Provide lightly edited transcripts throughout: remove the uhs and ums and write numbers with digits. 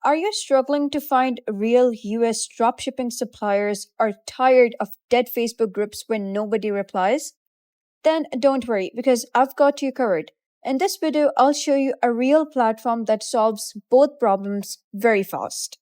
Are you struggling to find real US dropshipping suppliers or tired of dead Facebook groups when nobody replies? Then don't worry because I've got you covered. In this video, I'll show you a real platform that solves both problems very fast.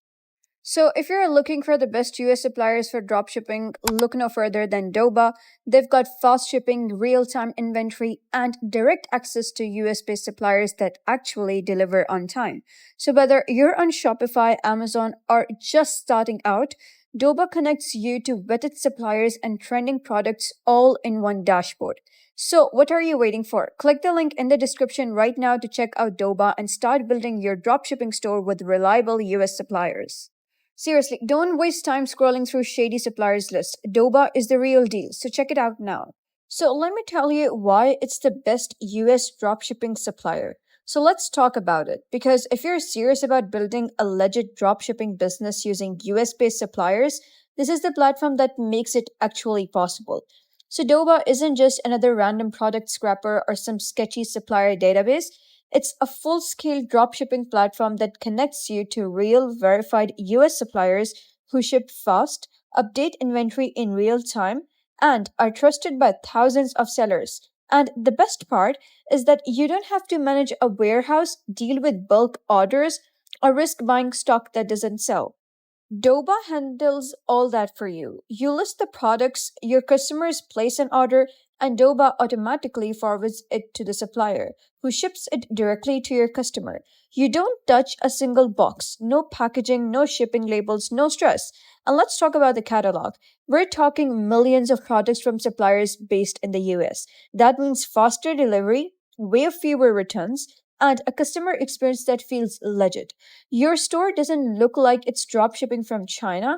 So, if you're looking for the best US suppliers for dropshipping, look no further than Doba. They've got fast shipping, real time inventory, and direct access to US based suppliers that actually deliver on time. So, whether you're on Shopify, Amazon, or just starting out, Doba connects you to vetted suppliers and trending products all in one dashboard. So, what are you waiting for? Click the link in the description right now to check out Doba and start building your dropshipping store with reliable US suppliers. Seriously, don't waste time scrolling through shady suppliers list. Doba is the real deal, so check it out now. So let me tell you why it's the best US dropshipping supplier. So let's talk about it, because if you're serious about building a legit dropshipping business using US-based suppliers, this is the platform that makes it actually possible. So Doba isn't just another random product scrapper or some sketchy supplier database. It's a full scale dropshipping platform that connects you to real, verified US suppliers who ship fast, update inventory in real time, and are trusted by thousands of sellers. And the best part is that you don't have to manage a warehouse, deal with bulk orders, or risk buying stock that doesn't sell. Doba handles all that for you. You list the products, your customers place an order, and Doba automatically forwards it to the supplier, who ships it directly to your customer. You don't touch a single box, no packaging, no shipping labels, no stress. And let's talk about the catalog. We're talking millions of products from suppliers based in the US. That means faster delivery, way fewer returns, and a customer experience that feels legit. Your store doesn't look like it's drop shipping from China.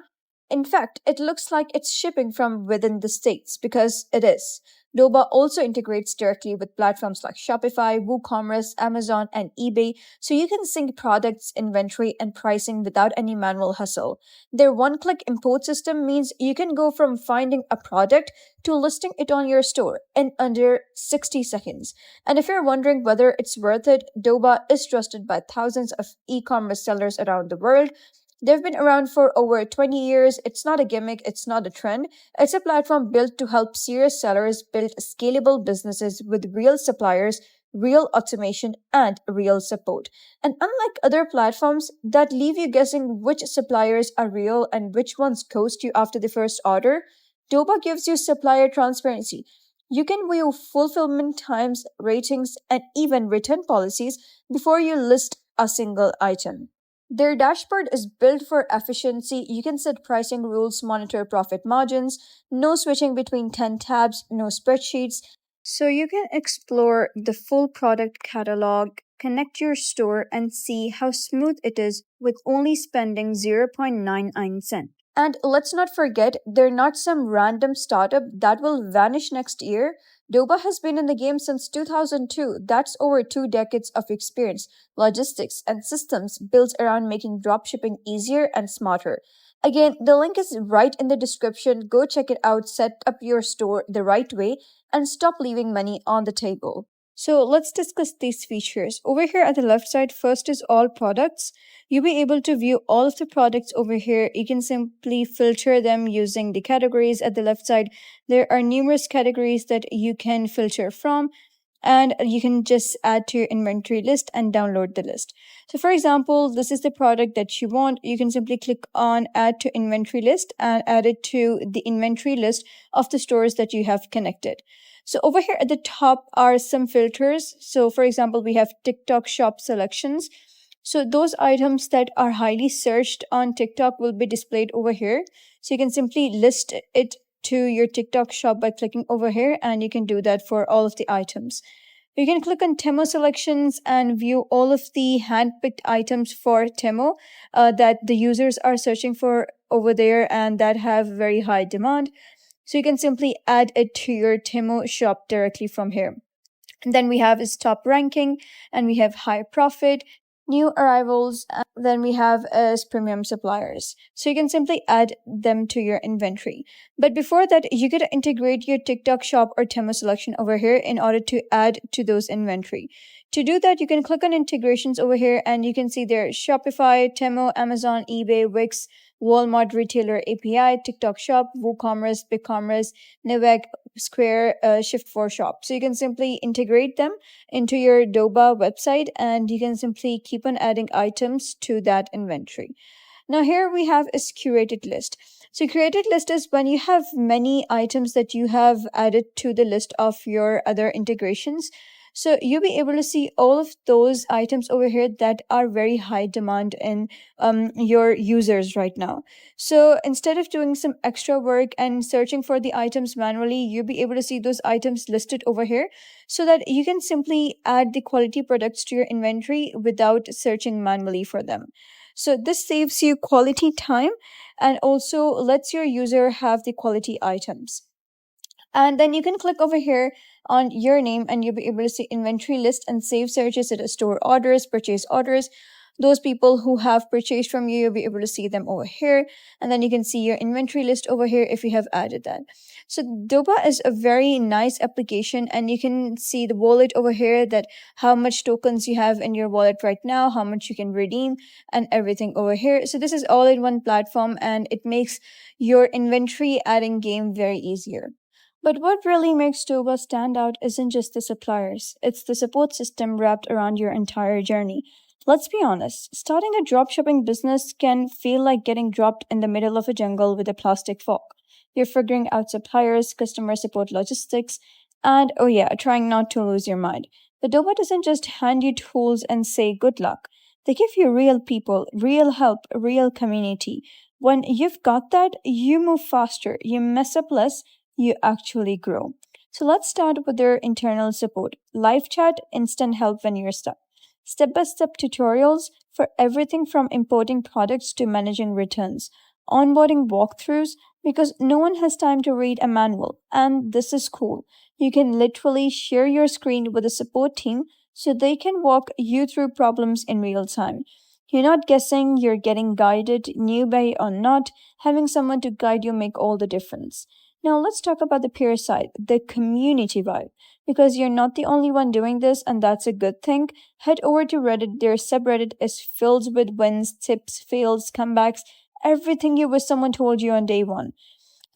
In fact, it looks like it's shipping from within the states because it is. Doba also integrates directly with platforms like Shopify, WooCommerce, Amazon, and eBay, so you can sync products, inventory, and pricing without any manual hustle. Their one click import system means you can go from finding a product to listing it on your store in under 60 seconds. And if you're wondering whether it's worth it, Doba is trusted by thousands of e commerce sellers around the world. They've been around for over 20 years. It's not a gimmick, it's not a trend. It's a platform built to help serious sellers build scalable businesses with real suppliers, real automation, and real support. And unlike other platforms that leave you guessing which suppliers are real and which ones ghost you after the first order, Doba gives you supplier transparency. You can view fulfillment times, ratings, and even return policies before you list a single item. Their dashboard is built for efficiency. You can set pricing rules, monitor profit margins, no switching between 10 tabs, no spreadsheets. So you can explore the full product catalog, connect your store, and see how smooth it is with only spending 0.99 cents. And let's not forget, they're not some random startup that will vanish next year. Doba has been in the game since 2002. That's over 2 decades of experience, logistics, and systems built around making dropshipping easier and smarter. Again, the link is right in the description. Go check it out, set up your store the right way, and stop leaving money on the table. So let's discuss these features. Over here at the left side, first is all products. You'll be able to view all of the products over here. You can simply filter them using the categories at the left side. There are numerous categories that you can filter from, and you can just add to your inventory list and download the list. So for example, this is the product that you want. You can simply click on add to inventory list and add it to the inventory list of the stores that you have connected. So over here at the top are some filters. So for example, we have TikTok shop selections. So those items that are highly searched on TikTok will be displayed over here. So you can simply list it to your TikTok shop by clicking over here, and you can do that for all of the items. You can click on Temo selections and view all of the handpicked items for Temo that the users are searching for over there and that have very high demand. So you can simply add it to your Temo shop directly from here. And then we have is top ranking, and we have high profit, new arrivals, and then we have as premium suppliers. So you can simply add them to your inventory. But before that, you could integrate your TikTok shop or Temo selection over here in order to add to those inventory. To do that, you can click on integrations over here and you can see there Shopify, Temu, Amazon, eBay, Wix, Walmart Retailer API, TikTok Shop, WooCommerce, BigCommerce, Nivek, Square, Shift4 Shop. So you can simply integrate them into your Doba website and you can simply keep on adding items to that inventory. Now here we have is curated list. So curated list is when you have many items that you have added to the list of your other integrations. So you'll be able to see all of those items over here that are very high demand in your users right now. So instead of doing some extra work and searching for the items manually, you'll be able to see those items listed over here so that you can simply add the quality products to your inventory without searching manually for them. So this saves you quality time and also lets your user have the quality items. And then you can click over here on your name and you'll be able to see inventory list and save searches at store orders, purchase orders. Those people who have purchased from you, you'll be able to see them over here. And then you can see your inventory list over here if you have added that. So Doba is a very nice application and you can see the wallet over here, that how much tokens you have in your wallet right now, how much you can redeem and everything over here. So this is all in one platform and it makes your inventory adding game very easier. But what really makes Doba stand out isn't just the suppliers, it's the support system wrapped around your entire journey. Let's be honest, starting a dropshipping business can feel like getting dropped in the middle of a jungle with a plastic fork. You're figuring out suppliers, customer support, logistics, and oh yeah, trying not to lose your mind. But Doba doesn't just hand you tools and say good luck. They give you real people, real help, real community. When you've got that, you move faster, you mess up less, you actually grow. So let's start with their internal support. Live chat, instant help when you're stuck. Step by step tutorials for everything from importing products to managing returns. Onboarding walkthroughs because no one has time to read a manual. And this is cool. You can literally share your screen with a support team so they can walk you through problems in real time. You're not guessing, you're getting guided, newbie or not. Having someone to guide you make all the difference. Now let's talk about the peer side, the community vibe. Because you're not the only one doing this, and that's a good thing. Head over to Reddit. Their subreddit is filled with wins, tips, fails, comebacks, everything you wish someone told you on day one.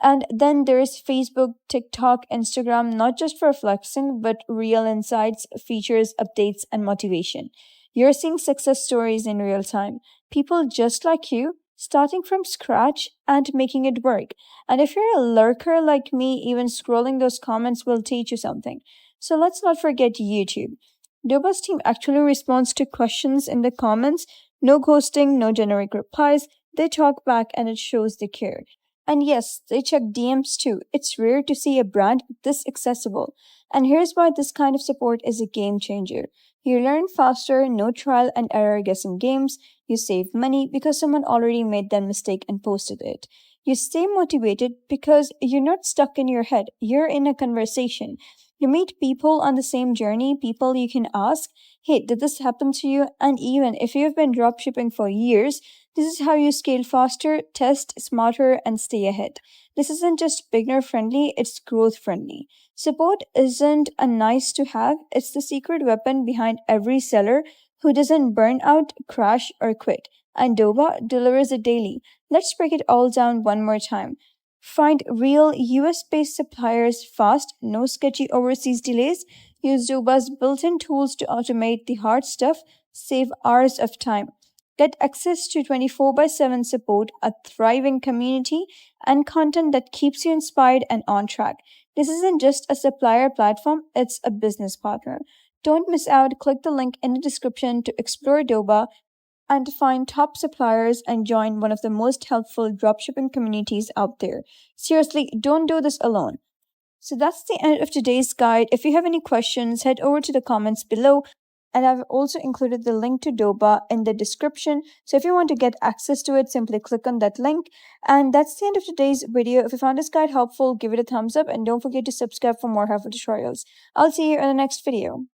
And then there's Facebook, TikTok, Instagram, not just for flexing, but real insights, features, updates, and motivation. You're seeing success stories in real time. People just like you, starting from scratch and making it work. And if you're a lurker like me, even scrolling those comments will teach you something. So let's not forget YouTube. Doba's team actually responds to questions in the comments. No ghosting, no generic replies. They talk back and it shows they care. And yes, they check DMs too. It's rare to see a brand this accessible. And here's why this kind of support is a game changer. You learn faster, no trial and error guessing games. You save money because someone already made that mistake and posted it. You stay motivated because you're not stuck in your head. You're in a conversation. You meet people on the same journey, people you can ask, hey, did this happen to you? And even if you've been dropshipping for years, this is how you scale faster, test smarter, and stay ahead. This isn't just beginner friendly, it's growth friendly. Support isn't a nice to have, it's the secret weapon behind every seller who doesn't burn out, crash, or quit. And Doba delivers it daily. Let's break it all down one more time. Find real US based suppliers fast, no sketchy overseas delays. Use Doba's built in tools to automate the hard stuff, save hours of time. Get access to 24/7 support, a thriving community, and content that keeps you inspired and on track. This isn't just a supplier platform, it's a business partner. Don't miss out. Click the link in the description to explore Doba and to find top suppliers and join one of the most helpful dropshipping communities out there. Seriously, don't do this alone. So that's the end of today's guide. If you have any questions, head over to the comments below. And I've also included the link to Doba in the description. So if you want to get access to it, simply click on that link. And that's the end of today's video. If you found this guide helpful, give it a thumbs up and don't forget to subscribe for more helpful tutorials. I'll see you in the next video.